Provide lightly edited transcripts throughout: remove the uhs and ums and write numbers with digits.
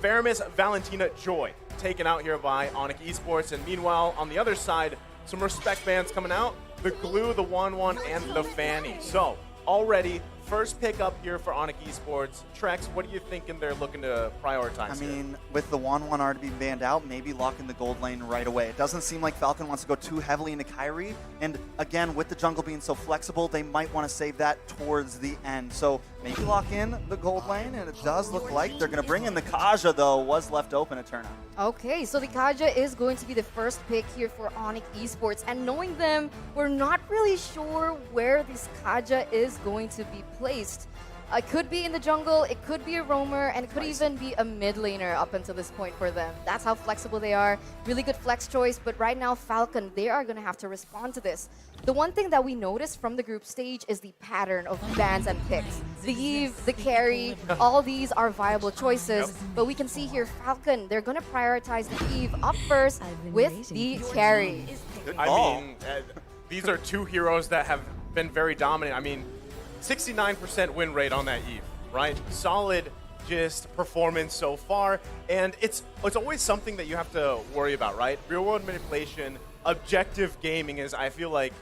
Faramis, Valentina, Joy taken out here by ONIC Esports. And meanwhile, on the other side, some respect bands coming out. The Glue, the 1-1, and the Fanny. So already, first pick up here for ONIC Esports. Trex, what are you thinking they're looking to prioritize I mean, with the 1-1 already being banned out, maybe locking the gold lane right away. It doesn't seem like Falcon wants to go too heavily into Kairi. And again, with the jungle being so flexible, they might want to save that towards the end. So maybe lock in the gold lane, and it does look like they're going to bring in the Kaja, though, was left open at turnout. Okay, so the Kaja is going to be the first pick here for ONIC Esports. And knowing them, we're not really sure where this Kaja is going to be placed. It could be in the jungle, it could be a roamer, and it could even be a mid laner up until this point for them. That's how flexible they are. Really good flex choice, but right now Falcon, they are going to have to respond to this. The one thing that we noticed from the group stage is the pattern of bans and picks. The Eve, the carry, all these are viable choices, but we can see here Falcon, they're going to prioritize the Eve up first with the carry. Good I call. mean, these are two heroes that have been very dominant. I mean, 69% win rate on that Eve, right? Solid just performance so far, and it's always something that you have to worry about, right? Real world manipulation, objective gaming is, I feel like,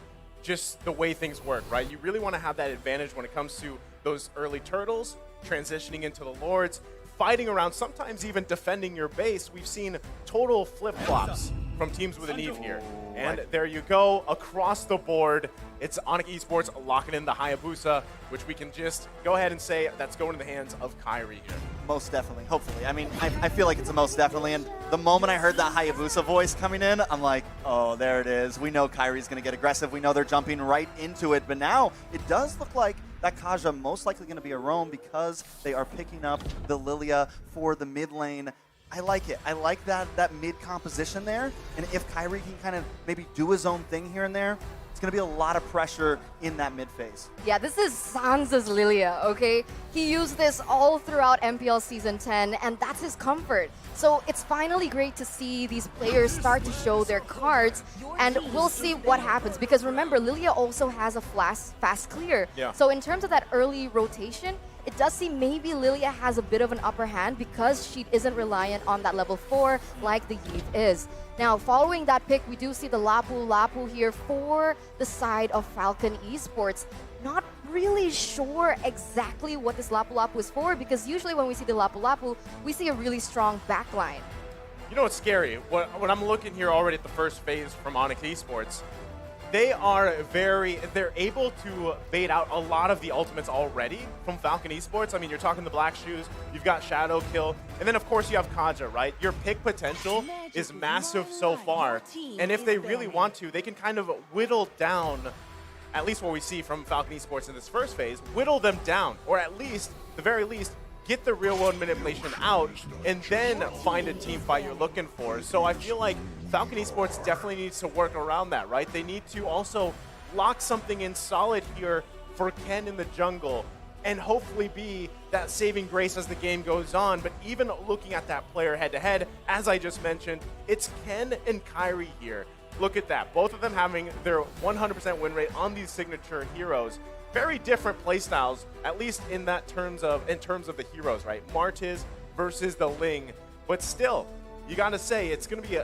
just the way things work, right? You really want to have that advantage when it comes to those early turtles, transitioning into the lords, fighting around, sometimes even defending your base. We've seen total flip-flops from teams with an Eve here. And there you go, across the board, it's ONIC Esports locking in the Hayabusa, which we can just go ahead and say that's going to the hands of Kairi here. Most definitely, hopefully. I mean, I feel like it's a most definitely, and the moment I heard that Hayabusa voice coming in, I'm like, oh, there it is. We know Kairi's going to get aggressive. We know they're jumping right into it, but now it does look like that Kaja most likely going to be a roam because they are picking up the Lilia for the mid lane. I like it. I like that mid composition there, and if Kairi can kind of maybe do his own thing here and there, it's going to be a lot of pressure in that mid phase. Yeah, this is Sansa's Lilia, okay? He used this all throughout MPL Season 10, and that's his comfort. So it's finally great to see these players start to show their cards, and we'll see what happens. Because remember, Lilia also has a fast clear. Yeah. So in terms of that early rotation, it does seem maybe Lilia has a bit of an upper hand because she isn't reliant on that level 4 like the Eve is. Now, following that pick, we do see the Lapu here for the side of Falcon Esports. Not really sure exactly what this Lapu is for, because usually when we see the Lapu, we see a really strong backline. You know what's scary? When I'm looking here already at the first phase from ONIC Esports, they're able to bait out a lot of the ultimates already from Falcon Esports. I mean, you're talking the Black Shoes, you've got Shadow Kill, and then of course you have Kaja, right? Your pick potential is massive so far, and if they really want to, they can kind of whittle down, at least what we see from Falcon Esports in this first phase, whittle them down, or at least, the very least, get the real world manipulation out, and then find a team fight you're looking for. So I feel like Falcon Esports definitely needs to work around that, right? They need to also lock something in solid here for Ken in the jungle, and hopefully be that saving grace as the game goes on. But even looking at that player head-to-head, as I just mentioned, it's Ken and Kairi here. Look at that. Both of them having their 100% win rate on these signature heroes. Very different playstyles, at least in terms of the heroes, right? Martiz versus the Ling, but still, you gotta say it's gonna be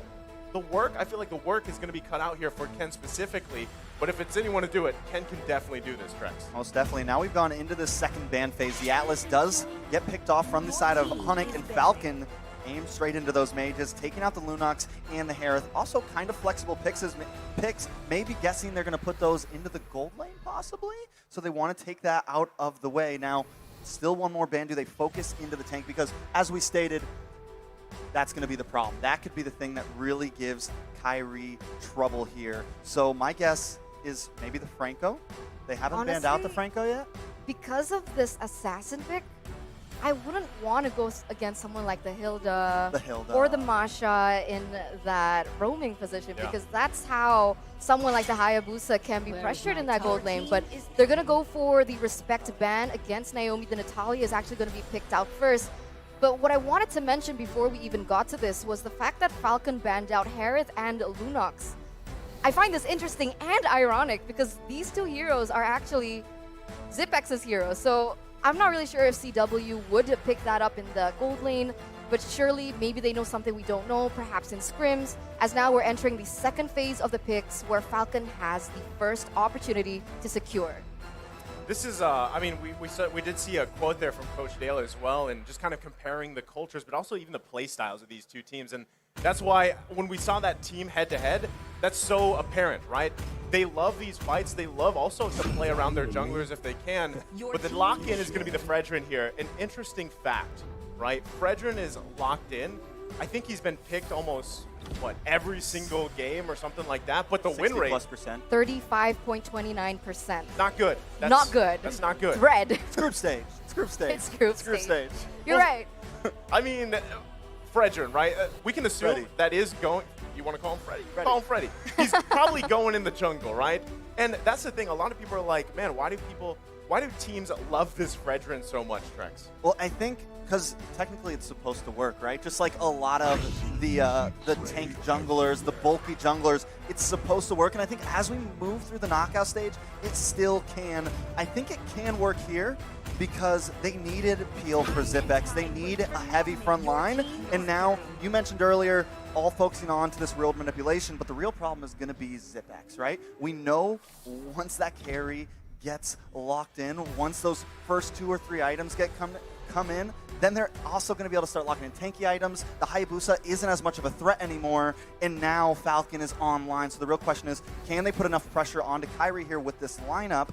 the work. I feel like the work is gonna be cut out here for Ken specifically. But if it's anyone to do it, Ken can definitely do this, Trex. Most definitely. Now we've gone into the second ban phase. The Atlas does get picked off from the side of ONIC, and Falcon aimed straight into those mages, taking out the Lunox and the Harith. Also kind of flexible picks, maybe guessing they're going to put those into the gold lane, possibly? So they want to take that out of the way. Now, still one more ban. Do they focus into the tank? Because, as we stated, that's going to be the problem. That could be the thing that really gives Kairi trouble here. So my guess is maybe the Franco. They haven't banned out the Franco yet? Because of this assassin pick, I wouldn't want to go against someone like the Hilda, or the Masha in that roaming position, because that's how someone like the Hayabusa can be pressured in that gold lane. But they're going to go for the respect ban against Naomi. The Natalia is actually going to be picked out first. But what I wanted to mention before we even got to this was the fact that Falcon banned out Harith and Lunox. I find this interesting and ironic because these two heroes are actually Zipex's heroes. So I'm not really sure if CW would pick that up in the gold lane. but surely maybe they know something we don't know, perhaps in scrims, as now we're entering the second phase of the picks where Falcon has the first opportunity to secure. This is, I mean, we did see a quote there from Coach Dale as well, and just kind of comparing the cultures, but also even the play styles of these two teams. And that's why when we saw that team head-to-head, that's so apparent, right? They love these fights. They love also to play around their junglers if they can. But the lock-in is going to be the Fredrin here. An interesting fact, right? Fredrin is locked in. I think he's been picked almost, what, every single game or something like that. But the win rate, 35.29%. not good. That's not good. That's not good. Red. It's group stage. It's group stage. It's group stage. You're right. I mean, Fredrin, right? We can assume Freddy. that is going. You want to call him Freddy? Call him Freddy. He's probably going in the jungle, right? And that's the thing. A lot of people are like, man, why do teams love this Fredrin so much, Trex? Well, I think because technically it's supposed to work, right? Just like a lot of the tank junglers, the bulky junglers, it's supposed to work. And I think as we move through the knockout stage, it still can. I think it can work here because they needed Peel for Zipex. They need a heavy front line. And now, you mentioned earlier, all focusing on to this real manipulation, but the real problem is going to be Zipex, right? We know once that carry gets locked in, once those first 2 or 3 items come in, then they're also going to be able to start locking in tanky items. The Hayabusa isn't as much of a threat anymore, and now Falcon is online. So the real question is, can they put enough pressure onto Kyrie here with this lineup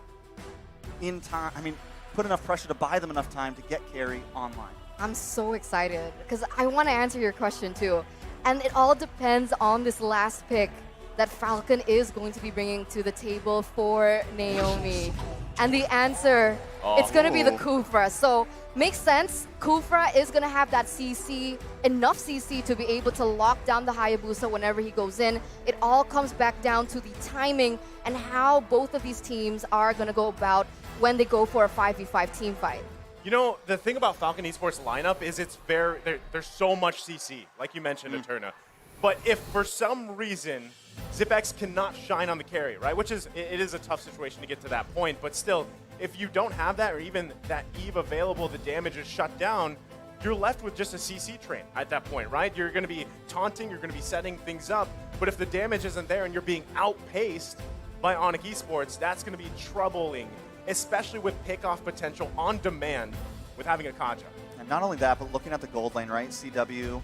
in time? I mean, put enough pressure to buy them enough time to get carry online. I'm so excited because I want to answer your question too. And it all depends on this last pick that Falcon is going to be bringing to the table for Naomi. And the answer, it's going to be the Kufra. So makes sense. Kufra is going to have that CC, enough CC to be able to lock down the Hayabusa whenever he goes in. It all comes back down to the timing and how both of these teams are going to go about when they go for a 5v5 team fight. You know, the thing about Falcon Esports lineup is it's there's so much CC, like you mentioned, Eterna. But if for some reason Zipex cannot shine on the carry, right, which is, it is a tough situation to get to that point, but still, if you don't have that or even that Eve available, the damage is shut down, you're left with just a CC train at that point, right? You're going to be taunting, you're going to be setting things up, but if the damage isn't there and you're being outpaced by ONIC Esports, that's going to be troubling, especially with pick-off potential on demand with having a Kaja. And not only that, but looking at the gold lane, right? CW,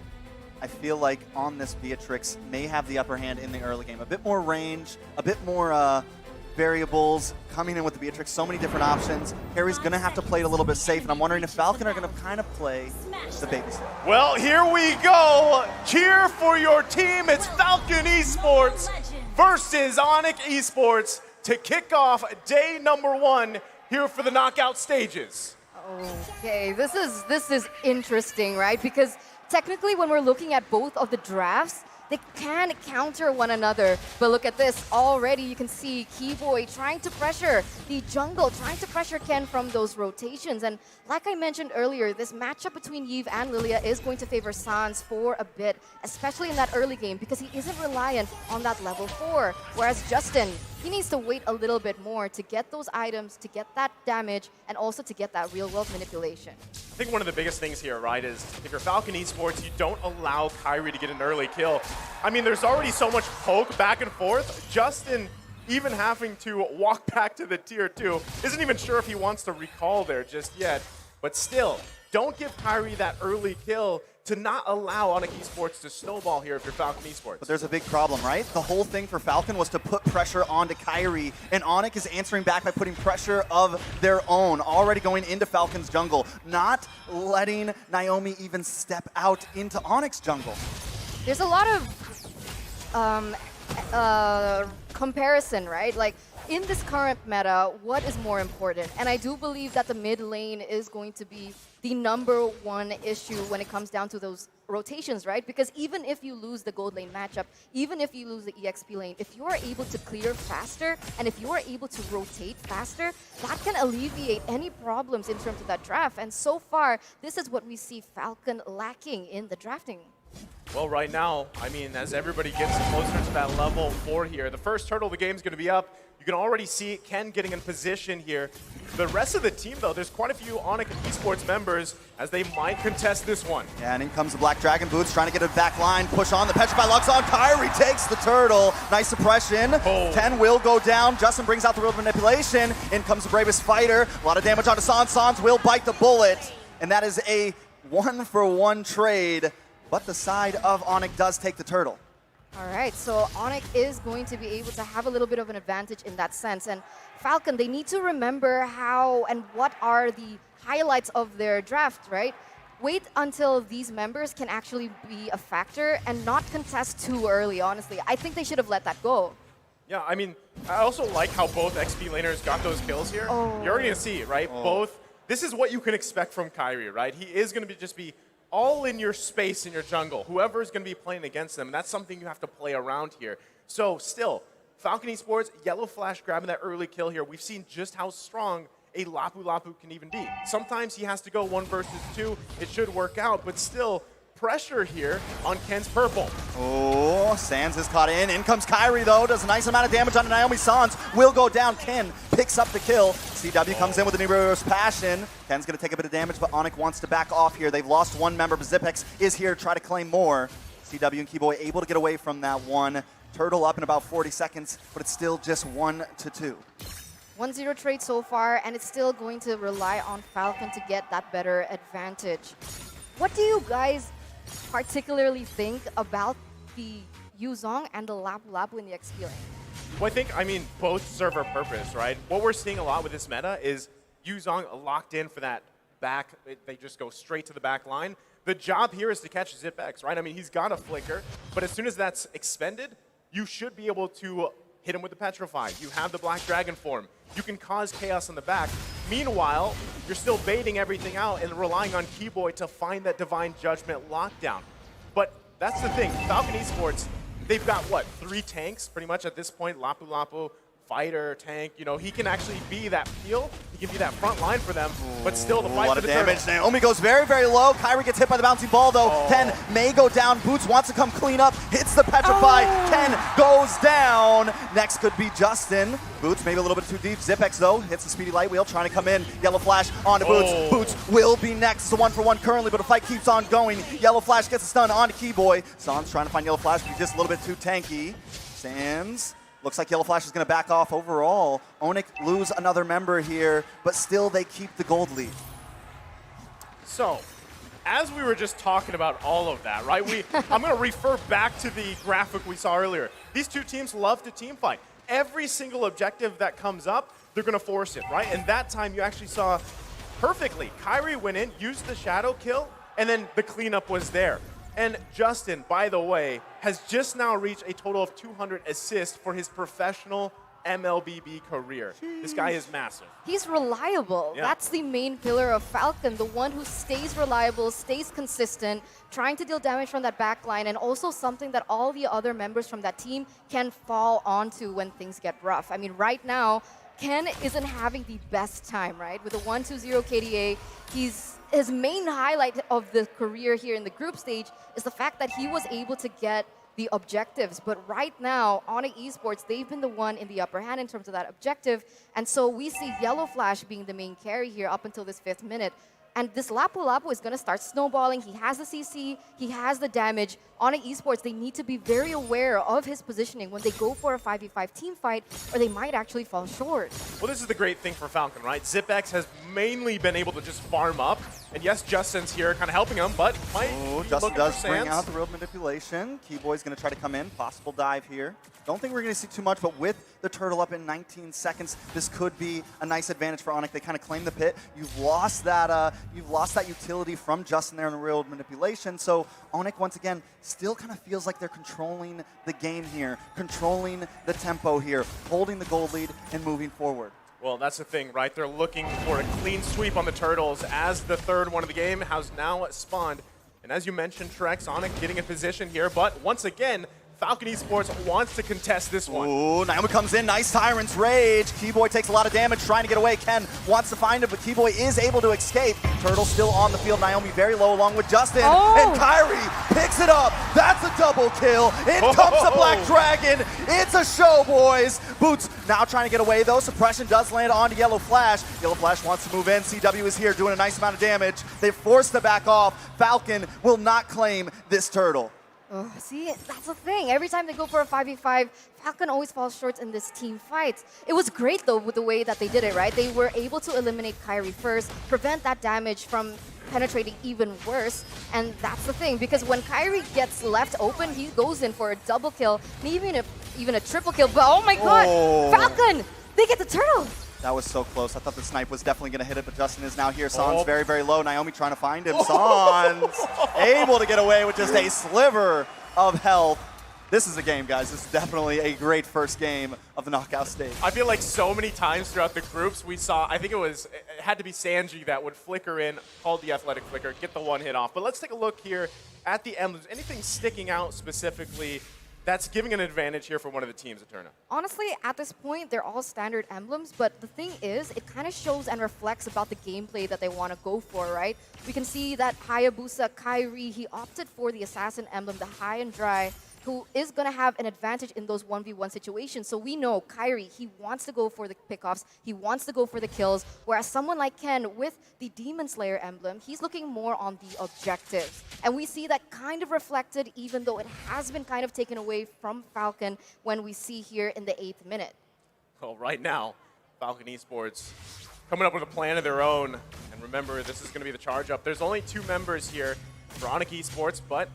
I feel like on this Beatrix may have the upper hand in the early game. A bit more range, a bit more variables coming in with the Beatrix. So many different options. Harry's going to have to play it a little bit safe, and I'm wondering if Falcon are going to kind of play the babysitter. Well, here we go. Cheer for your team. It's Falcon Esports versus ONIC Esports to kick off day number 1 here for the knockout stages. Okay, this is interesting, right? Because technically when we're looking at both of the drafts, they can counter one another. But look at this, already you can see Keyboy trying to pressure the jungle, trying to pressure Ken from those rotations. And like I mentioned earlier, this matchup between Yves and Lilia is going to favor Sans for a bit, especially in that early game, because he isn't reliant on that level 4. Whereas Justin, he needs to wait a little bit more to get those items, to get that damage, and also to get that real-world manipulation. I think one of the biggest things here, right, is if you're Falcon Esports, you don't allow Kyrie to get an early kill. I mean, there's already so much poke back and forth. Justin, even having to walk back to the tier 2, isn't even sure if he wants to recall there just yet. But still, don't give Kyrie that early kill to not allow ONIC Esports to snowball here if you're Falcon Esports. But there's a big problem, right? The whole thing for Falcon was to put pressure onto Kyrie, and ONIC is answering back by putting pressure of their own, already going into Falcon's jungle, not letting Naomi even step out into ONIC's jungle. There's a lot of comparison, right? Like, in this current meta, what is more important? And I do believe that the mid lane is going to be the #1 issue when it comes down to those rotations, right? Because even if you lose the gold lane matchup, even if you lose the EXP lane, if you are able to clear faster and if you are able to rotate faster, that can alleviate any problems in terms of that draft. And so far, this is what we see Falcon lacking in the drafting. Well, right now, I mean, as everybody gets closer to that level 4 here, the first hurdle of the game is going to be up. You can already see Ken getting in position here. The rest of the team, though, there's quite a few ONIC Esports members as they might contest this one. Yeah, and in comes the Black Dragon Boots trying to get a back line, push on the Petrify Luxon. Kyrie takes the turtle. Nice suppression. Oh. Ken will go down. Justin brings out the real manipulation. In comes the bravest fighter. A lot of damage onto Sans. Sans will bite the bullet. And that is a 1-for-1 trade. But the side of ONIC does take the turtle. All right, so ONIC is going to be able to have a little bit of an advantage in that sense. And Falcon, they need to remember how and what are the highlights of their draft, right? Wait until these members can actually be a factor and not contest too early, honestly. I think they should have let that go. Yeah, I mean, I also like how both XP laners got those kills here. Oh. You're already going to see, right? Both. This is what you can expect from Kyrie, right? He is going to just be all in your space in your jungle. Whoever is going to be playing against them, and that's something you have to play around here. So still, Falcon Esports, Yellow Flash grabbing that early kill here. We've seen just how strong a Lapu Lapu can even be. Sometimes he has to go 1 versus 2. It should work out, but still, pressure here on Ken's purple. Oh, Sans is caught in. In comes Kyrie, though. Does a nice amount of damage on Naomi. Sans will go down. Ken picks up the kill. CW comes in with an Iberio's Passion. Ken's going to take a bit of damage, but ONIC wants to back off here. They've lost 1 member, but Zipex is here to try to claim more. CW and Keyboy able to get away from that one. Turtle up in about 40 seconds, but it's still just 1-2. 1-0 trade so far, and it's still going to rely on Falcon to get that better advantage. What do you guys particularly think about the Yuzong and the Lapu Lapu in the XP lane? Well, I mean, both serve a purpose, right? What we're seeing a lot with this meta is Yuzong locked in for that back. They just go straight to the back line. The job here is to catch Zipex, right? I mean, he's got a flicker, but as soon as that's expended, you should be able to hit him with the Petrify. You have the Black Dragon form. You can cause chaos in the back. Meanwhile, you're still baiting everything out and relying on Keyboy to find that Divine Judgment lockdown. But that's the thing. Falcon Esports, they've got, what, 3 tanks pretty much at this point. Lapu Lapu, fighter, tank. You know, he can actually be that peel. He can be that front line for them. But still, the fight for the turtle. A lot of damage. Naomi goes very, very low. Kyrie gets hit by the bouncing ball, though. Ken may go down. Boots wants to come clean up. Hits the Petrify. Ken goes down. Next could be Justin. Boots maybe a little bit too deep. Zipex, though, hits the speedy light wheel, trying to come in. Yellow Flash onto Boots. Boots will be next. It's a 1-for-1 currently, but the fight keeps on going. Yellow Flash gets a stun onto Keyboy. Sans trying to find Yellow Flash, but he's just a little bit too tanky. Sans. Looks like Yellow Flash is going to back off overall. ONIC lose another member here, but still they keep the gold lead. So, as we were just talking about all of that, right? I'm going to refer back to the graphic we saw earlier. These two teams love to team fight. Every single objective that comes up, they're going to force it, right? And that time you actually saw perfectly. Kyrie went in, used the shadow kill, and then the cleanup was there. And Justin, by the way, has just now reached a total of 200 assists for his professional MLBB career. This guy is massive. He's reliable. Yeah. That's the main pillar of Falcon, the one who stays reliable, stays consistent, trying to deal damage from that back line, and also something that all the other members from that team can fall onto when things get rough. I mean, right now, Ken isn't having the best time, right? With a 1-2-0 KDA, his main highlight of the career here in the group stage is the fact that he was able to get the objectives. But right now, ONIC Esports, they've been the one in the upper hand in terms of that objective. And so we see Yellow Flash being the main carry here up until this 5th minute. And this Lapu Lapu is going to start snowballing. He has the CC, he has the damage. ONIC Esports, they need to be very aware of his positioning when they go for a 5v5 team fight, or they might actually fall short. Well, this is the great thing for Falcon, right? Zipex has mainly been able to just farm up. And yes, Justin's here kind of helping him, but might be Justin looking does for bring Sans. out the real manipulation. Keyboy's going to try to come in. Possible dive here. Don't think we're going to see too much, but with the turtle up in 19 seconds, this could be a nice advantage for ONIC. They kind of claim the pit. You've lost that utility from Justin there in the real manipulation. So ONIC, once again, still kind of feels like they're controlling the game here, controlling the tempo here, holding the gold lead and moving forward. Well, that's the thing, right? They're looking for a clean sweep on the Turtles as the 3rd one of the game has now spawned. And as you mentioned, Trex, ONIC getting in position here, but once again, Falcon Esports wants to contest this one. Ooh, Naomi comes in, nice Tyrant's Rage. Keyboy takes a lot of damage trying to get away. Ken wants to find him, but Keyboy is able to escape. Turtle still on the field, Naomi very low along with Justin. And Kyrie picks it up. That's a double kill. In comes the Black Dragon. It's a show, boys. Boots now trying to get away though. Suppression does land onto Yellow Flash. Yellow Flash wants to move in. CW is here doing a nice amount of damage. They're forced to back off. Falcon will not claim this turtle. See, that's the thing. Every time they go for a 5v5, Falcon always falls short in this team fight. It was great, though, with the way that they did it, right? They were able to eliminate Kyrie first, prevent that damage from penetrating even worse. And that's the thing, because when Kyrie gets left open, he goes in for a double kill, and even a triple kill. But oh my god, Falcon, they get the turtle. That was so close. I thought the snipe was definitely going to hit it, but Justin is now here. San's very, very low. Naomi trying to find him. San's able to get away with just a sliver of health. This is a game, guys. This is definitely a great first game of the knockout stage. I feel like so many times throughout the groups we saw, I think it had to be Sanji that would flicker in, called the athletic flicker, get the one hit off. But let's take a look here at the emblems. Anything sticking out specifically that's giving an advantage here for one of the teams, Eterna? Honestly, at this point, they're all standard emblems, but the thing is, it kind of shows and reflects about the gameplay that they want to go for, right? We can see that Hayabusa Kyrie, he opted for the Assassin emblem, the high and dry, who is going to have an advantage in those 1v1 situations. So we know Kyrie, he wants to go for the pickoffs, he wants to go for the kills, whereas someone like Ken with the Demon Slayer emblem, he's looking more on the objectives. And we see that kind of reflected, even though it has been kind of taken away from Falcon when we see here in the 8th minute. Well, right now, Falcon Esports coming up with a plan of their own. And remember, this is going to be the charge up. There's only 2 members here for ONIC Esports, but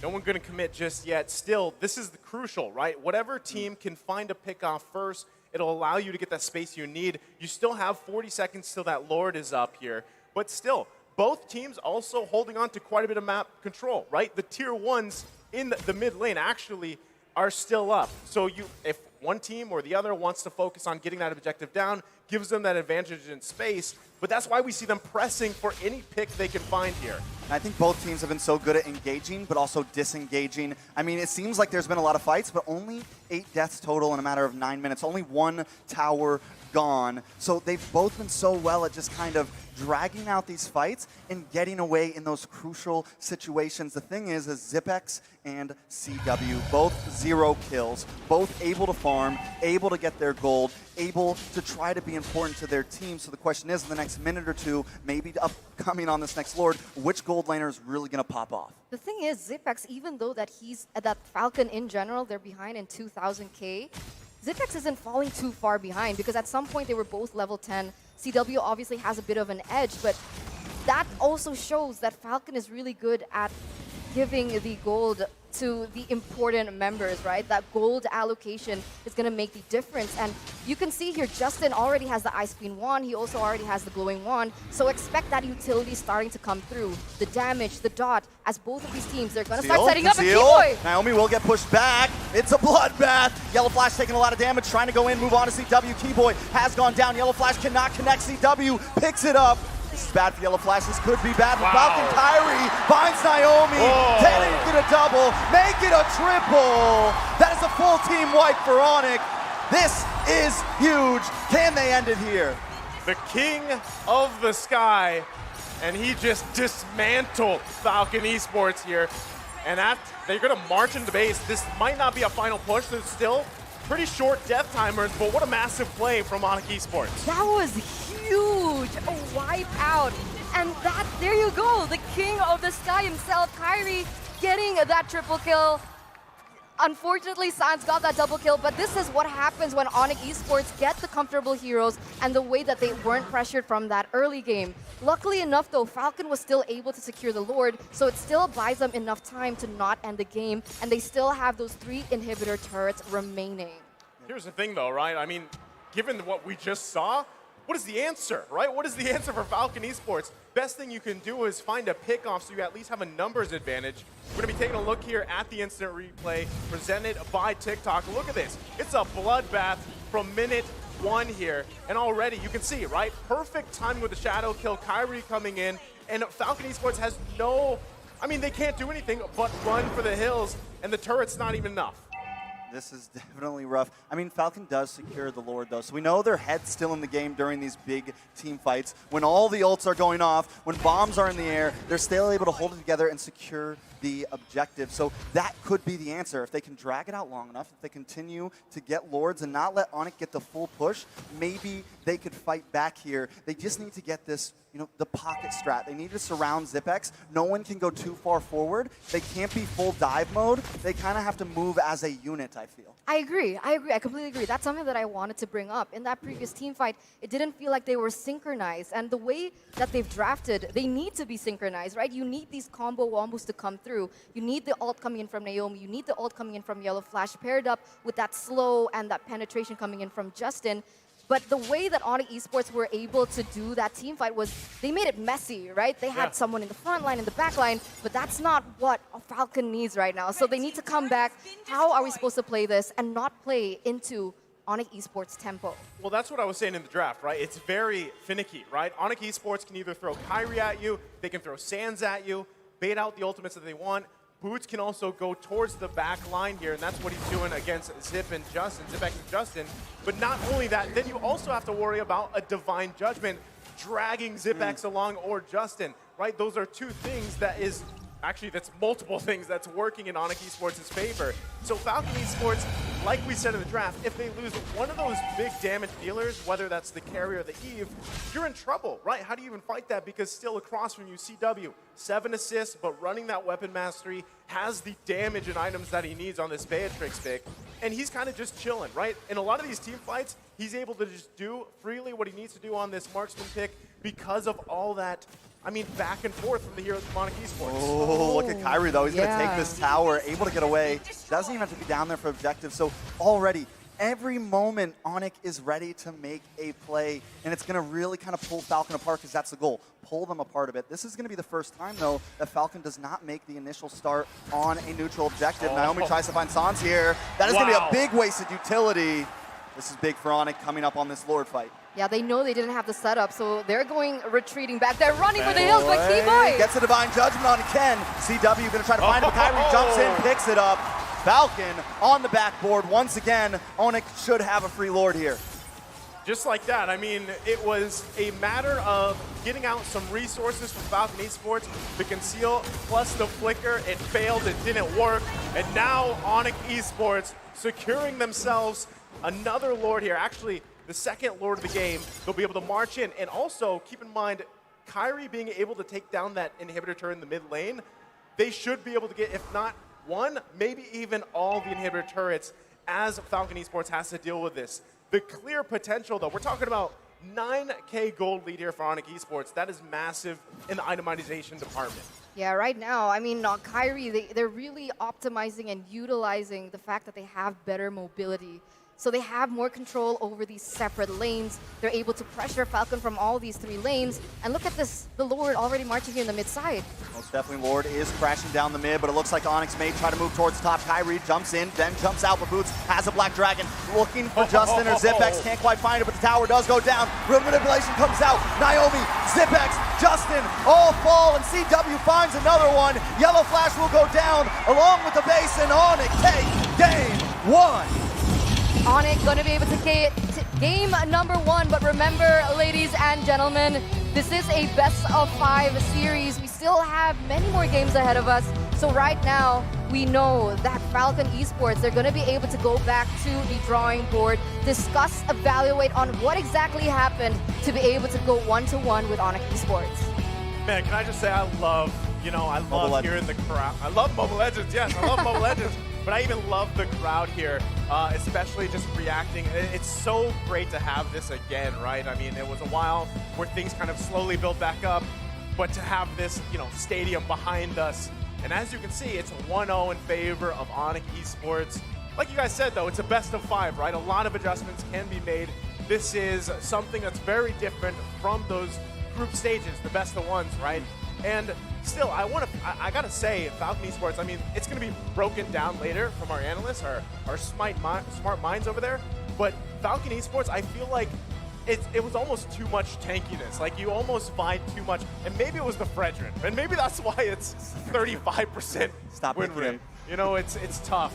no one going to commit just yet. Still, this is the crucial, right? Whatever team can find a pick off first, it'll allow you to get that space you need. You still have 40 seconds till that Lord is up here. But still, both teams also holding on to quite a bit of map control, right? The tier 1s in the mid lane actually are still up. So if one team or the other wants to focus on getting that objective down, gives them that advantage in space. But that's why we see them pressing for any pick they can find here. I think both teams have been so good at engaging, but also disengaging. I mean, it seems like there's been a lot of fights, but only 8 deaths total in a matter of 9 minutes. Only 1 tower gone. So they've both been so well at just kind of dragging out these fights and getting away in those crucial situations. The thing is Zipex and CW, both 0 kills, both able to farm, able to get their gold, able to try to be important to their team. So the question is, in the next minute or two, maybe upcoming on this next Lord, which gold laner is really going to pop off? The thing is, Zipex, even though that Falcon in general, they're behind in 2,000k, Zipex isn't falling too far behind because at some point they were both level 10. CW obviously has a bit of an edge, but that also shows that Falcon is really good at giving the gold to the important members, right? That gold allocation is going to make the difference. And you can see here, Justin already has the Ice Queen wand. He also already has the Glowing Wand. So expect that utility starting to come through. The damage, the dot, as both of these teams, they're going to start setting up a Keyboy. Naomi will get pushed back. It's a bloodbath. Yellow Flash taking a lot of damage, trying to go in, move on to CW. Keyboy has gone down. Yellow Flash cannot connect. CW picks it up. This is bad for Yellow Flash. This could be bad for Falcon. Kyrie finds Naomi. Can it get a double? Make it a triple. That is a full team wipe for ONIC. This is huge. Can they end it here? The king of the sky, and he just dismantled Falcon Esports here. And they're going to march into base. This might not be a final push. There's still pretty short death timers, but what a massive play from ONIC Esports. That was huge, a wipe out. And there you go, the king of the sky himself, Kyrie, getting that triple kill. Unfortunately, Sans got that double kill, but this is what happens when ONIC Esports get the comfortable heroes and the way that they weren't pressured from that early game. Luckily enough, though, Falcon was still able to secure the Lord, so it still buys them enough time to not end the game, and they still have those 3 inhibitor turrets remaining. Here's the thing, though, right? I mean, given what we just saw, what is the answer, right? What is the answer for Falcon Esports? Best thing you can do is find a pickoff so you at least have a numbers advantage. We're going to be taking a look here at the instant replay presented by TikTok. Look at this. It's a bloodbath from minute 1 here. And already you can see, right? Perfect timing with the shadow kill, Kyrie coming in. And Falcon Esports has they can't do anything but run for the hills. And the turret's not even enough. This is definitely rough. I mean, Falcon does secure the Lord, though, so we know their head's still in the game during these big team fights. When all the ults are going off, when bombs are in the air, they're still able to hold it together and secure the objective. So that could be the answer. If they can drag it out long enough, if they continue to get Lords and not let ONIC get the full push, maybe they could fight back here. They just need to get this, the pocket strat. They need to surround Zipex. No one can go too far forward. They can't be full dive mode. They kind of have to move as a unit, I feel. I agree. I completely agree. That's something that I wanted to bring up. In that previous team fight, it didn't feel like they were synchronized. And the way that they've drafted, they need to be synchronized, right? You need these combo wombos to come through. You need the ult coming in from Naomi. You need the ult coming in from Yellow Flash, paired up with that slow and that penetration coming in from Justin. But the way that ONIC Esports were able to do that team fight was they made it messy, right? They had someone in the front line, in the back line, but that's not what a Falcon needs right now. So they need to come back. How are we supposed to play this and not play into ONIC Esports tempo? Well, that's what I was saying in the draft, right? It's very finicky, right? ONIC Esports can either throw Kyrie at you, they can throw Sands at you, bait out the ultimates that they want. Boots can also go towards the back line here, and that's what he's doing against Zipex and Justin. But not only that, then you also have to worry about a Divine Judgment dragging Zipex along or Justin, right? Those are two things that's multiple things that's working in ONIC Esports' favor. So Falcon Esports, like we said in the draft, if they lose one of those big damage dealers, whether that's the carry or the Eve, you're in trouble, right? How do you even fight that? Because still across from you, CW, 7 assists, but running that weapon mastery, has the damage and items that he needs on this Beatrix pick, and he's kind of just chilling, right? In a lot of these team fights, he's able to just do freely what he needs to do on this marksman pick because of all that, back and forth from the heroes of ONIC Esports. Oh, look at Kyrie, though. He's going to take this tower, able to get away. Doesn't even have to be down there for objective. So already, every moment, ONIC is ready to make a play, and it's going to really kind of pull Falcon apart because that's the goal. Pull them apart a bit. This is going to be the first time, though, that Falcon does not make the initial start on a neutral objective. Naomi tries to find Sans here. That is going to be a big wasted utility. This is big for ONIC coming up on this Lord fight. Yeah, they know they didn't have the setup, so they're retreating back. They're running for the hills, but T-Boy gets a Divine Judgment on Ken. CW going to try to find him, but Kyrie jumps in, picks it up. Falcon on the backboard. Once again, ONIC should have a free Lord here. Just like that, it was a matter of getting out some resources from Falcon Esports, the conceal plus the flicker. It failed, it didn't work, and now ONIC Esports securing themselves another Lord here. Actually, the second Lord of the game. They'll be able to march in, and also keep in mind, Kyrie being able to take down that inhibitor turret in the mid lane, they should be able to get, if not one, maybe even all the inhibitor turrets as Falcon Esports has to deal with this. The clear potential, though, we're talking about 9K gold lead here for ONIC Esports. That is massive in the itemization department. Yeah, right now, Kyrie, they're really optimizing and utilizing the fact that they have better mobility. So they have more control over these separate lanes. They're able to pressure Falcon from all these 3 lanes. And look at this, the Lord already marching here in the mid side. Most definitely Lord is crashing down the mid, but it looks like ONIC may try to move towards top. Kyrie jumps in, then jumps out, but Boots has a Black Dragon looking for Justin or Zipex. Can't quite find it, but the tower does go down. Real manipulation comes out. Naomi, Zipex, Justin all fall, and CW finds another one. Yellow Flash will go down along with the base, and ONIC take game 1. ONIC going to be able to get game number 1, but remember, ladies and gentlemen, this is a best-of-5 series. We still have many more games ahead of us. So right now, we know that Falcon Esports, they're going to be able to go back to the drawing board, discuss, evaluate on what exactly happened to be able to go 1-to-1 with ONIC Esports. Man, can I just say I love hearing the crowd. I love Mobile Legends, yes, I love Mobile Legends. But I even love the crowd here, especially just reacting. It's so great to have this again, right? It was a while where things kind of slowly built back up, but to have this, stadium behind us. And as you can see, it's 1-0 in favor of ONIC Esports. Like you guys said, though, it's a best-of-5, right? A lot of adjustments can be made. This is something that's very different from those group stages, the best-of-1s, right? And still, I gotta say, Falcon Esports, it's gonna be broken down later from our analysts, our smart minds over there, but Falcon Esports, I feel like it was almost too much tankiness. Like, you almost find too much, and maybe it was the Fredrin, and maybe that's why it's 35% win rate. It's tough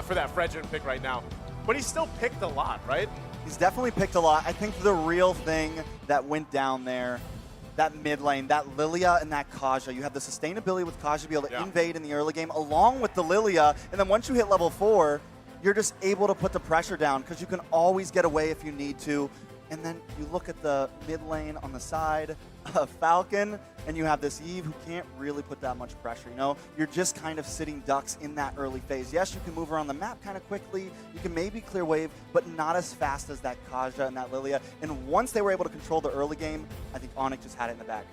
for that Fredrin pick right now, but he still picked a lot, right? He's definitely picked a lot. I think the real thing that went down there that mid lane, that Lilia and that Kaja. You have the sustainability with Kaja to be able to Yeah. invade in the early game along with the Lilia. And then once you hit level 4, you're just able to put the pressure down because you can always get away if you need to. And then you look at the mid lane on the side of Falcon, and you have this Eve who can't really put that much pressure. You know, you're just kind of sitting ducks in that early phase. Yes, you can move around the map kind of quickly. You can maybe clear wave, but not as fast as that Kaja and that Lilia. And once they were able to control the early game, I think ONIC just had it in the bag.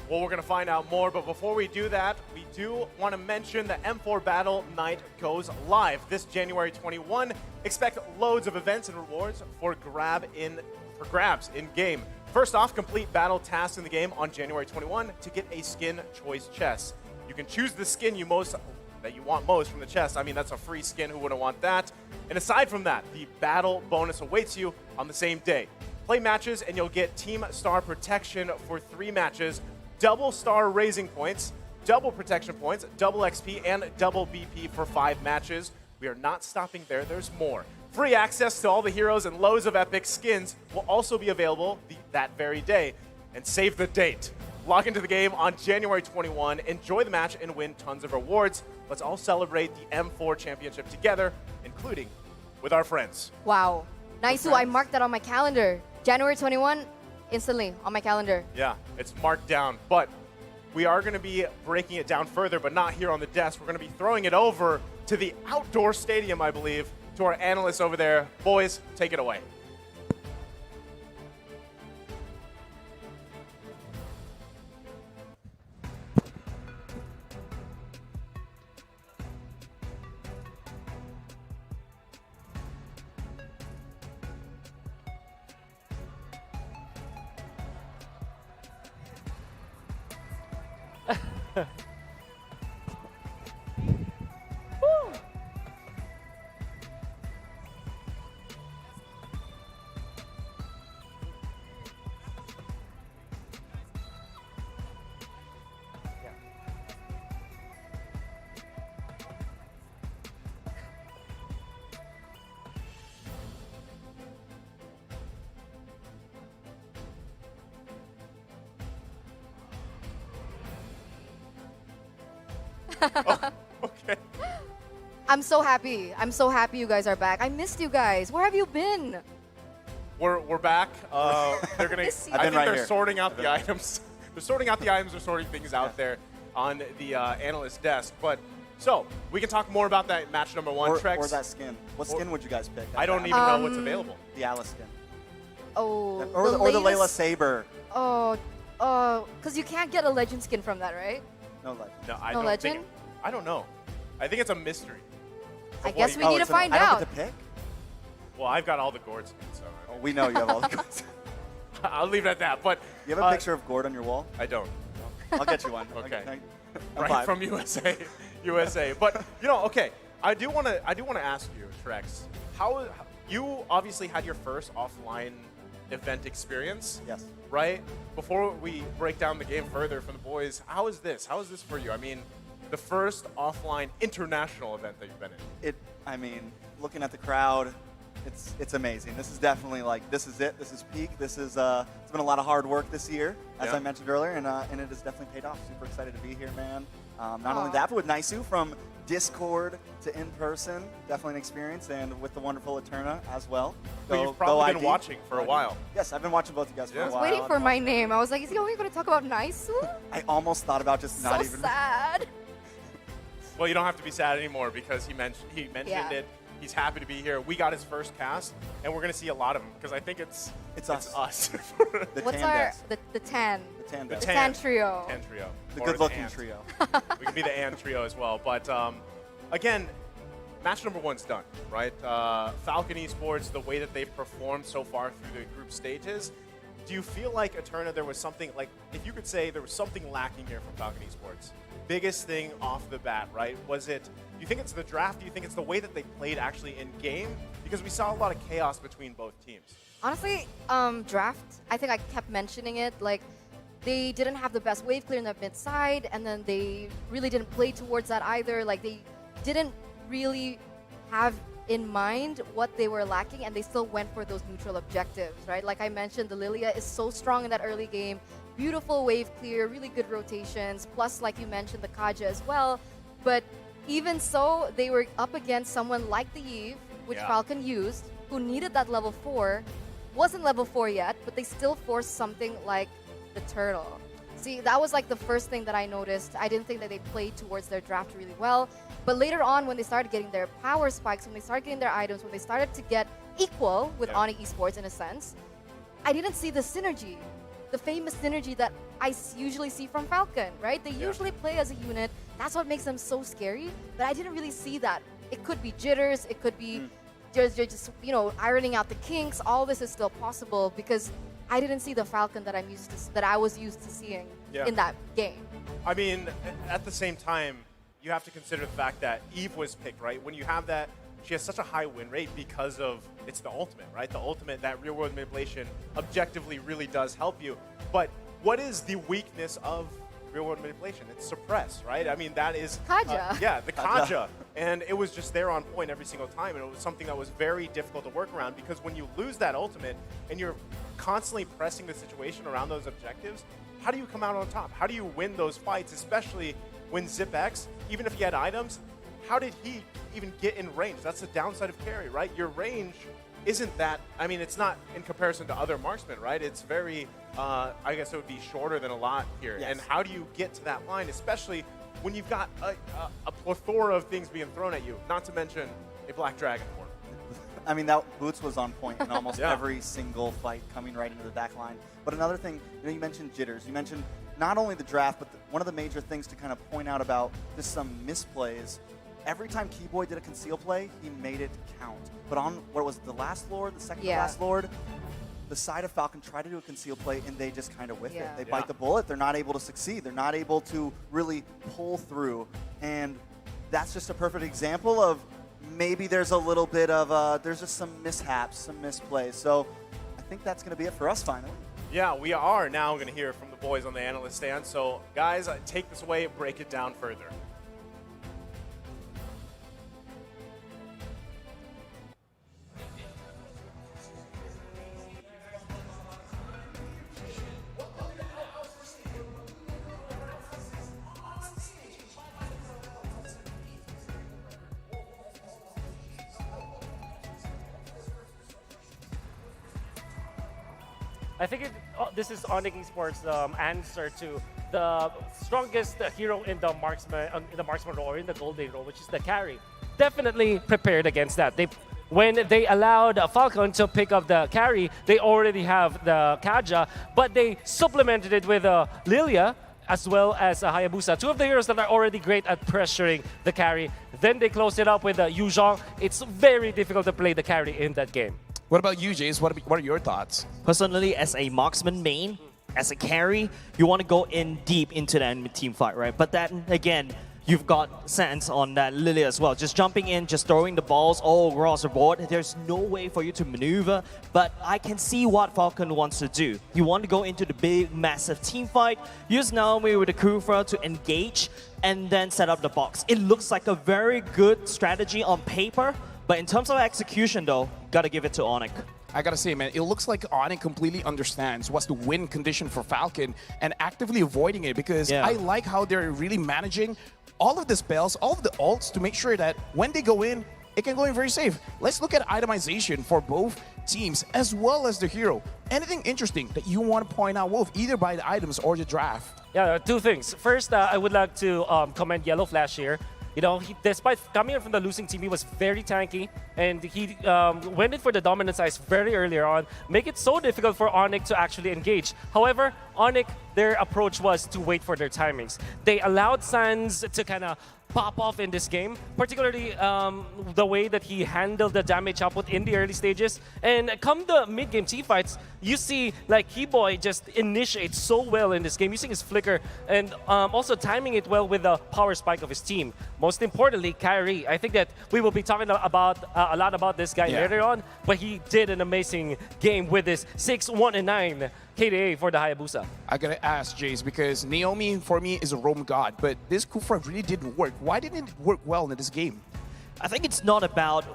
Well, we're going to find out more, but before we do that, we do want to mention the M4 Battle Night goes live this January 21. Expect loads of events and rewards for grabs in-game. First off, complete battle tasks in the game on January 21 to get a skin choice chest. You can choose the skin that you want most from the chest. I mean, that's a free skin. Who wouldn't want that? And aside from that, the battle bonus awaits you on the same day. Play matches and you'll get team star protection for 3 matches, double star raising points, double protection points, double XP, and double BP for 5 matches. We are not stopping there. There's more. Free access to all the heroes and loads of epic skins will also be available that very day. And save the date. Log into the game on January 21, enjoy the match, and win tons of rewards. Let's all celebrate the M4 Championship together, including with our friends. Wow. Nice. I marked that on my calendar. January 21, instantly on my calendar. Yeah, it's marked down. But we are going to be breaking it down further, but not here on the desk. We're going to be throwing it over to the outdoor stadium, I believe, to our analysts over there. Boys, take it away. Oh, okay. I'm so happy. I'm so happy you guys are back. I missed you guys. Where have you been? We're back. They're gonna. Miss you. I think right they're here. sorting out the items. They're sorting out the items. They're sorting things out there on the analyst desk. But so we can talk more about that match number 1. Or Trex. that skin. What skin would you guys pick? I don't even know what's available. The Alice skin. Oh, Or the Layla latest- Saber. Oh, because you can't get a legend skin from that, right? No legend. No, I No don't legend? think. I don't know. I think it's a mystery. I Of guess what we you- need to so find I don't out. get to pick? Well, I've got all the gourd skins, so Oh, we know you have all the cards. I'll leave it at that. But You have a picture of Gord on your wall? I don't. I'll get you one. Okay. I'm Right five. from USA, USA. But okay. I do want to ask you, Trex. How you obviously had your first offline event experience? Yes. Right. Before we break down the game further for the boys, how is this? How is this for you? I mean, the first offline international event that you've been in. I mean, looking at the crowd, it's amazing. This is definitely this is it. This is peak. This is it's been a lot of hard work this year, as Yeah. I mentioned earlier, and it has definitely paid off. Super excited to be here, man. Not only Aw. that, but with Naisu from Discord to in person, definitely an experience, and with the wonderful Eterna as well. But you've probably been watching for a while. Yes, I've been watching both you guys for Yeah. a I was while. waiting for my name. I was like, is he only going to talk about Naisu? I almost thought about just not So even. sad. Well, you don't have to be sad anymore because he mentioned Yeah. it. He's happy to be here. We got his first cast, and we're going to see a lot of him because I think it's us. The What's tan our desk. the tan? The tan The desk. The tan trio. Tan trio. The Or good-looking ant. trio. We can be the and trio as well. But again, match number 1's done, right? Falcon Esports, the way that they've performed so far through the group stages. Do you feel like, Eterna, there was something, like, if you could say there was something lacking here from Falcon Esports? Biggest thing off the bat, right? Was it, do you think it's the draft? Do you think it's the way that they played actually in game? Because we saw a lot of chaos between both teams. Honestly, draft, I think I kept mentioning it, like, they didn't have the best wave clear in the mid side, and then they really didn't play towards that either. Like, they didn't really have in mind what they were lacking, and they still went for those neutral objectives, right? Like I mentioned, the Lilia is so strong in that early game. beautiful wave clear, really good rotations, plus, like you mentioned, the Kaja as well. But even so, they were up against someone like the Eve, which Falcon used, who needed that level 4. Wasn't level 4 yet, but they still forced something like the Turtle. See, that was like the first thing that I noticed. I didn't think that they played towards their draft really well. But later on, when they started getting their power spikes, when they started getting their items, when they started to get equal with ONIC Esports in a sense, I didn't see the synergy. The famous synergy that I usually see from Falcon, right? They usually play as a unit. That's what makes them so scary. But I didn't really see that. It could be jitters. It could be just you know, ironing out the kinks. All this is still possible because I didn't see the Falcon that I was used to seeing in that game. I mean, at the same time, you have to consider the fact that Eve was picked, right? When you have that, she has such a high win rate because of it's the ultimate, right? The ultimate, that real-world manipulation, objectively really does help you. But what is the weakness of real-world manipulation? It's suppress, right? I mean, that is Kaja. The Kaja. And it was just there on point every single time, and it was something that was very difficult to work around because when you lose that ultimate and you're constantly pressing the situation around those objectives, how do you come out on top? How do you win those fights, especially when ZipX, even if he had items, how did he even get in range? That's the downside of carry, right? Your range isn't that, I mean, it's not in comparison to other marksmen, right? It's very, I guess it would be shorter than a lot here. Yes. And how do you get to that line, especially when you've got a plethora of things being thrown at you, not to mention a Black Dragon form. I mean, that Boots was on point in almost every single fight coming right into the back line. But another thing, you know, you mentioned jitters. You mentioned not only the draft, but one of the major things to kind of point out about just some misplays. Every time Keyboy did a conceal play, he made it count. But on, what was it, the last Lord, the second to last Lord, the side of Falcon tried to do a conceal play, and they just kind of whiff it. They bite the bullet. They're not able to succeed. They're not able to really pull through. And that's just a perfect example of maybe there's a little bit of, there's just some mishaps, some misplays. So I think that's going to be it for us finally. Yeah, we are now going to hear from the boys on the analyst stand. So guys, take this away and break it down further. I think this is ONIC Esports' answer to the strongest hero in the marksman role or in the golden role, which is the carry. Definitely prepared against that. When they allowed Falcon to pick up the carry, they already have the Kaja, but they supplemented it with Lilia as well as Hayabusa. Two of the heroes that are already great at pressuring the carry. Then they closed it up with Yu Zhong. It's very difficult to play the carry in that game. What about you, Jace? What are your thoughts? Personally, as a marksman main, as a carry, you want to go in deep into the enemy team fight, right? But then again, you've got Sans on that Lily as well. Just jumping in, just throwing the balls all across the board. There's no way for you to maneuver, but I can see what Falcon wants to do. You want to go into the big, massive team fight, use Naomi with the Kufra to engage, and then set up the box. It looks like a very good strategy on paper, but in terms of execution though, gotta give it to ONIC. I gotta say, man, it looks like ONIC completely understands what's the win condition for Falcon and actively avoiding it because I like how they're really managing all of the spells, all of the ults to make sure that when they go in, it can go in very safe. Let's look at itemization for both teams as well as the hero. Anything interesting that you want to point out, Wolf, either by the items or the draft? Yeah, two things. First, I would like to commend Yellow Flash here. You know, despite coming in from the losing team, he was very tanky, and he went in for the dominant size very earlier on, make it so difficult for ONIC to actually engage. However, ONIC, their approach was to wait for their timings. They allowed Sans to kind of pop off in this game, particularly the way that he handled the damage output in the early stages. And come the mid-game teamfights, you see like Keyboy just initiates so well in this game, using his flicker and also timing it well with the power spike of his team. Most importantly, Kyrie. I think that we will be talking about a lot about this guy later on, but he did an amazing game with his 6-1-9 KDA for the Hayabusa. I gotta ask, Jace, because Naomi, for me, is a roam god, but this Kufra really didn't work. Why didn't it work well in this game? I think it's not about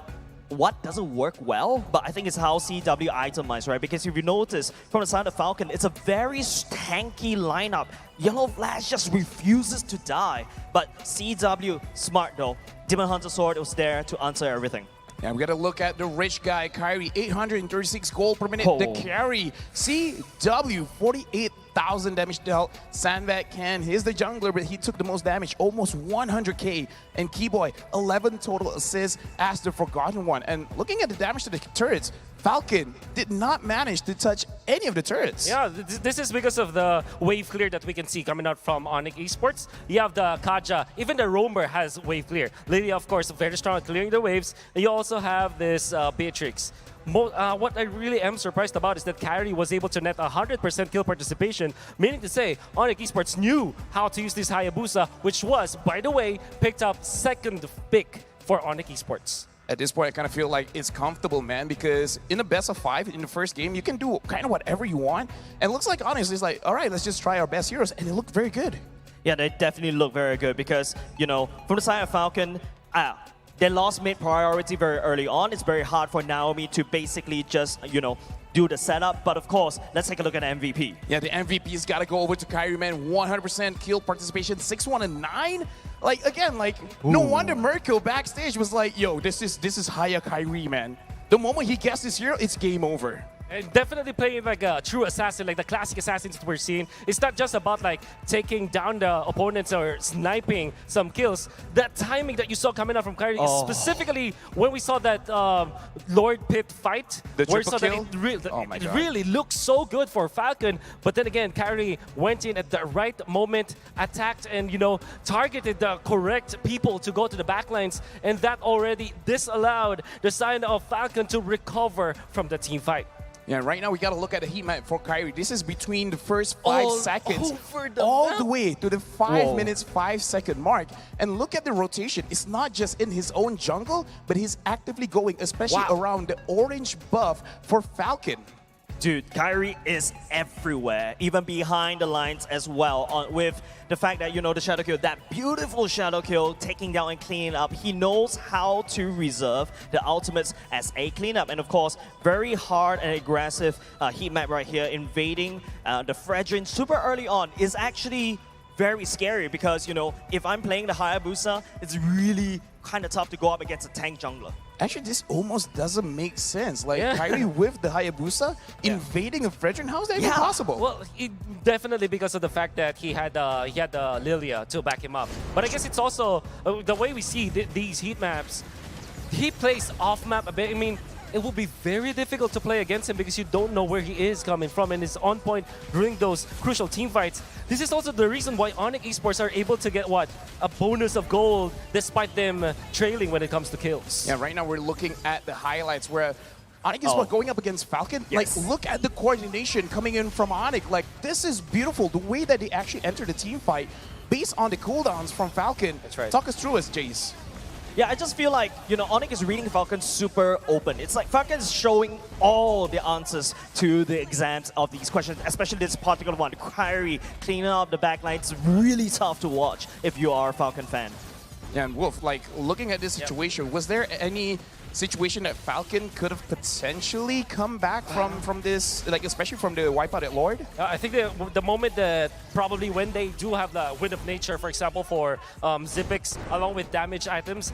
what doesn't work well, but I think it's how CW itemized, right? Because if you notice from the side of Falcon, it's a very tanky lineup. Yellow Flash just refuses to die. But CW, smart though. Demon Hunter Sword was there to answer everything. Yeah, we got to look at the rich guy, Kyrie, 836 gold per minute. Oh. The carry, CW, 48,000 damage dealt. Sandbag can, he's the jungler, but he took the most damage, almost 100k. And Keyboy, 11 total assists as the Forgotten One. And looking at the damage to the turrets, Falcon did not manage to touch any of the turrets. Yeah, this is because of the wave clear that we can see coming out from ONIC Esports. You have the Kaja, even the Roamer has wave clear. Lilia, of course, very strong at clearing the waves. And you also have this Beatrix. What I really am surprised about is that Kyrie was able to net 100% kill participation, meaning to say ONIC Esports knew how to use this Hayabusa, which was, by the way, picked up second pick for ONIC Esports. At this point, I kind of feel like it's comfortable, man, because in a best of 5 in the first game, you can do kind of whatever you want. And it looks like, honestly, it's like, all right, let's just try our best heroes. And they look very good. Yeah, they definitely look very good because, you know, from the side of Falcon, they lost mid priority very early on. It's very hard for Naomi to basically just, you know, do the setup. But of course, let's take a look at MVP. Yeah, the MVP's got to go over to Kyrie, man. 100% kill participation, 6-1 and 9. Like, again, like, no wonder Merkel backstage was like, yo, this is Haya Kyrie, man. The moment he gets this hero, it's game over. And definitely playing like a true assassin, like the classic assassins that we're seeing. It's not just about like taking down the opponents or sniping some kills. That timing that you saw coming out from Kyrie, specifically when we saw that Lord Pit fight, The where we saw triple that kill? it really looked so good for Falcon. But then again, Kyrie went in at the right moment, attacked and, you know, targeted the correct people to go to the backlines. And that already disallowed the side of Falcon to recover from the team fight. Yeah, right now we got to look at the heat map for Kyrie. This is between the first 5 seconds all the way to the 5 minutes, 5-second mark. And look at the rotation. It's not just in his own jungle, but he's actively going, especially around the orange buff for Falcon. Dude, Kyrie is everywhere, even behind the lines as well, with the fact that, you know, the shadow kill, that beautiful shadow kill, taking down and cleaning up. He knows how to reserve the ultimates as a cleanup. And of course, very hard and aggressive heat map right here, invading the Fredrin super early on is actually very scary because, you know, if I'm playing the Hayabusa, it's really kind of tough to go up against a tank jungler. Actually, this almost doesn't make sense. Like, Kyrie with the Hayabusa invading a Fredrin, how is that even possible? Well, definitely because of the fact that he had Lilia to back him up. But I guess it's also the way we see these heat maps. He plays off map a bit. I mean, it will be very difficult to play against him because you don't know where he is coming from and is on point during those crucial team fights. This is also the reason why ONIC Esports are able to get, what, a bonus of gold despite them trailing when it comes to kills. Yeah, right now we're looking at the highlights where ONIC Esports going up against Falcon. Like, look at the coordination coming in from ONIC. Like, this is beautiful. The way that they actually enter the team fight based on the cooldowns from Falcon. That's right. Talk us through us, Jace. Yeah, I just feel like, you know, ONIC is reading Falcon super open. It's like Falcon is showing all the answers to the exams of these questions, especially this particular one. Kyrie cleaning up the backline. It's really tough to watch if you are a Falcon fan. Yeah, and Wolf, like, looking at this situation, was there any situation that Falcon could have potentially come back from this, like, especially from the wipeout at Lord? I think the moment that probably when they do have the Wind of Nature, for example, for Zipix, along with damage items,